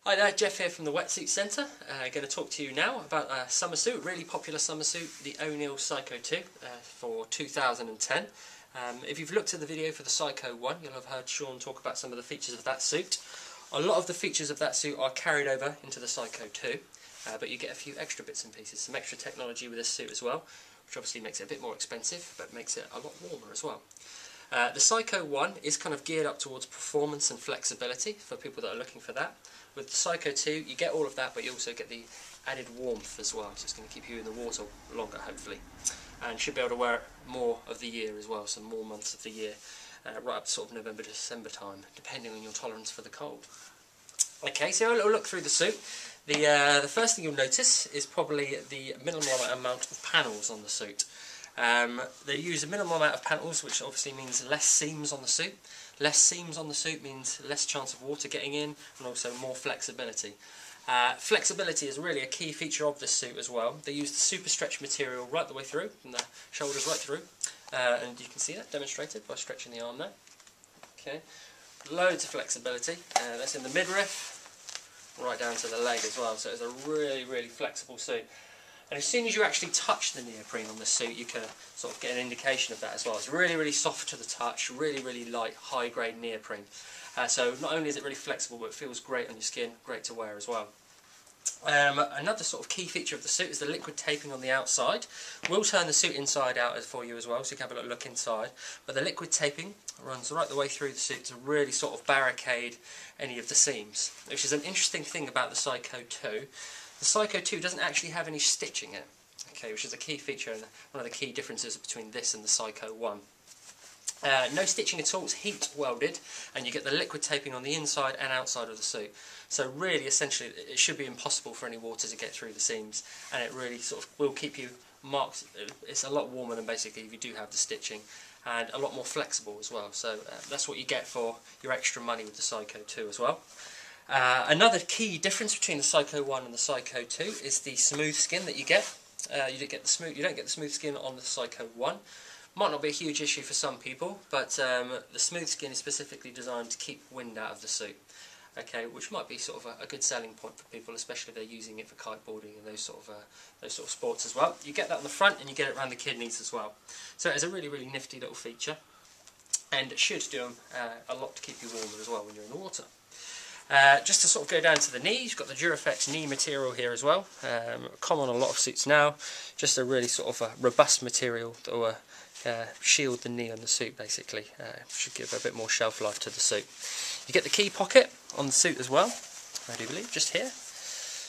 Hi there, Jeff here from the Wetsuit Centre. Going to talk to you now about a summer suit, really popular summer suit, the Oneill Psycho 2 for 2010. If you've looked at the video for the Psycho 1, you'll have heard Sean talk about some of the features of that suit. A lot of the features of that suit are carried over into the Psycho 2, but you get a few extra bits and pieces, some extra technology with this suit as well, which obviously makes it a bit more expensive, but makes it a lot warmer as well. The Psycho 1 is kind of geared up towards performance and flexibility for people that are looking for that. With the Psycho 2 you get all of that, but you also get the added warmth as well, so it's going to keep you in the water longer hopefully. And should be able to wear it more of the year as well, some more months of the year, right up to sort of November, December time, depending on your tolerance for the cold. Okay, so a little look through the suit. The first thing you'll notice is probably the minimal amount of panels on the suit. They use a minimal amount of panels, which obviously means less seams on the suit. Less seams on the suit means less chance of water getting in, and also more flexibility. Flexibility is really a key feature of this suit as well. They use the super stretch material right the way through, from the shoulders right through, and you can see that demonstrated by stretching the arm there. Okay, loads of flexibility. That's in the midriff, right down to the leg as well, so it's a really flexible suit. And as soon as you actually touch the neoprene on the suit, you can sort of get an indication of that as well. It's really soft to the touch, really light, high-grade neoprene. So not only is it really flexible, but it feels great on your skin, great to wear as well. Another sort of key feature of the suit is the liquid taping on the outside. We'll turn the suit inside out for you as well, so you can have a little look inside. But the liquid taping runs right the way through the suit to really sort of barricade any of the seams, which is an interesting thing about the Psycho 2. The Psycho 2 doesn't actually have any stitching in it, okay, which is a key feature and one of the key differences between this and the Psycho 1. No stitching at all, it's heat welded, and you get the liquid taping on the inside and outside of the suit. So really, essentially, it should be impossible for any water to get through the seams, and it really sort of will keep you marked. It's a lot warmer than basically if you do have the stitching, and a lot more flexible as well. So that's what you get for your extra money with the Psycho 2 as well. Another key difference between the Psycho 1 and the Psycho 2 is the smooth skin that you get. You don't get the smooth skin on the Psycho 1. Might not be a huge issue for some people, but the smooth skin is specifically designed to keep wind out of the suit. Okay, which might be sort of a good selling point for people, especially if they're using it for kiteboarding and those sort of sports as well. You get that on the front, and you get it around the kidneys as well. So it's a really nifty little feature, and it should do a lot to keep you warmer as well when you're in the water. Just to sort of go down to the knee, you've got the Duraflex knee material here as well. Common on a lot of suits now, just a really sort of a robust material that will shield the knee on the suit basically. Should give a bit more shelf life to the suit. You get the key pocket on the suit as well, I do believe, just here.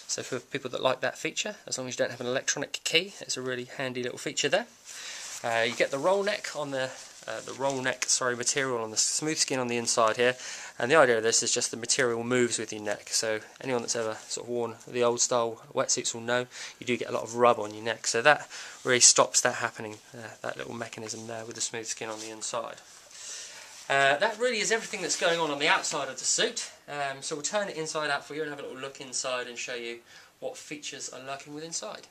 So for people that like that feature, as long as you don't have an electronic key, it's a really handy little feature there. You get the roll neck on the material on the smooth skin on the inside here, and the idea of this is just the material moves with your neck. So anyone that's ever sort of worn the old style wetsuits will know you do get a lot of rub on your neck, so that really stops that happening, that little mechanism there with the smooth skin on the inside. That really is everything that's going on the outside of the suit, so we'll turn it inside out for you and have a little look inside and show you what features are lurking with inside.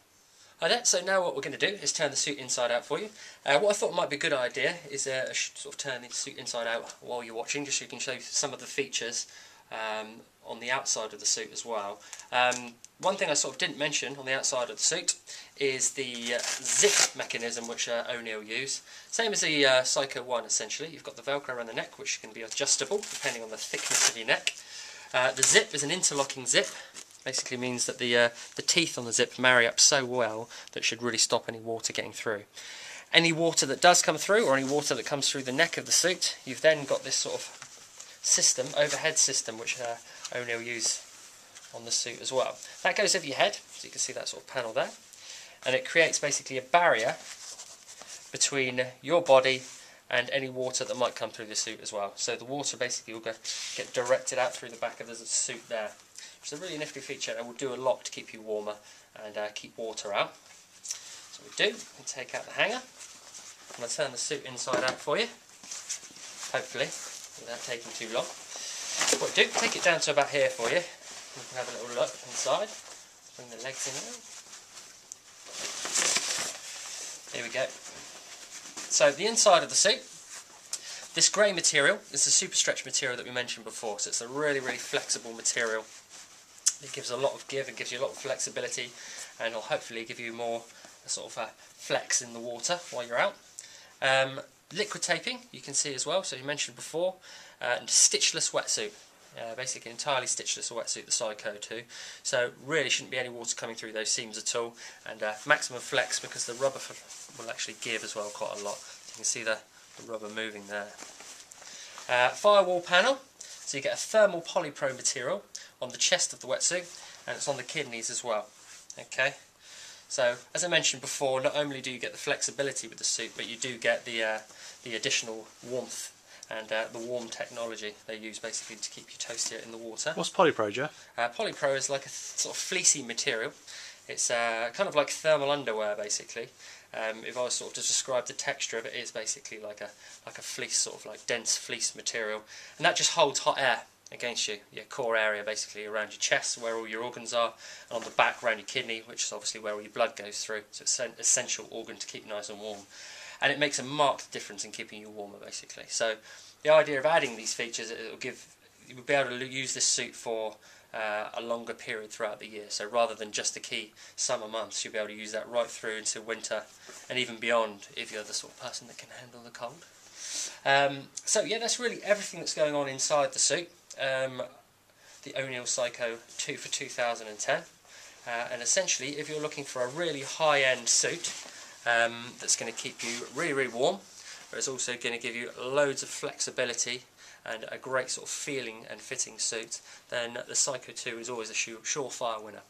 So now what we're going to do is turn the suit inside out for you. What I thought might be a good idea is sort of turn the suit inside out while you're watching, just so you can show some of the features on the outside of the suit as well. One thing I sort of didn't mention on the outside of the suit is the zip mechanism which Oneill use. Same as the Psycho 1 essentially. You've got the Velcro around the neck which can be adjustable depending on the thickness of your neck. The zip is an interlocking zip. Basically means that the teeth on the zip marry up so well that it should really stop any water getting through. Any water that does come through, or any water that comes through the neck of the suit, you've then got this sort of system, overhead system, which Oneill use on the suit as well. That goes over your head, so you can see that sort of panel there, and it creates basically a barrier between your body and any water that might come through the suit as well. So the water basically will get directed out through the back of the suit there. Which is a really nifty feature and will do a lot to keep you warmer and keep water out. So we take out the hanger. I'm going to turn the suit inside out for you, hopefully, without taking too long. What we do, take it down to about here for you. We can have a little look inside. Bring the legs in there. Here we go. So the inside of the suit, this grey material is the super stretch material that we mentioned before, so it's a really flexible material. It gives a lot of give and gives you a lot of flexibility, and it'll hopefully give you more sort of flex in the water while you're out. Liquid taping you can see as well, so you mentioned before, and stitchless wetsuit. Basically entirely stitchless wetsuit, the Psycho 2, so really shouldn't be any water coming through those seams at all, and maximum flex because the rubber will actually give as well quite a lot. You can see the rubber moving there. Firewall panel, so you get a thermal polypro material on the chest of the wetsuit, and it's on the kidneys as well. Okay, so as I mentioned before, not only do you get the flexibility with the suit, but you do get the additional warmth and the warm technology they use basically to keep you toastier in the water. What's Polypro, Jeff? Polypro is like a sort of fleecy material. It's kind of like thermal underwear basically. If I was sort of to describe the texture of it, it's basically like a fleece, sort of like dense fleece material, and that just holds hot air against you, your core area basically around your chest where all your organs are, and on the back around your kidney, which is obviously where all your blood goes through, so it's an essential organ to keep nice and warm. And it makes a marked difference in keeping you warmer basically. So the idea of adding these features, you'll be able to use this suit for a longer period throughout the year. So rather than just the key summer months, you'll be able to use that right through into winter and even beyond if you're the sort of person that can handle the cold. So yeah, that's really everything that's going on inside the suit. The Oneill Psycho 2 for 2010. And essentially, if you're looking for a really high-end suit that's going to keep you really, really warm, but it's also going to give you loads of flexibility and a great sort of feeling and fitting suit, then the Psycho 2 is always a surefire winner.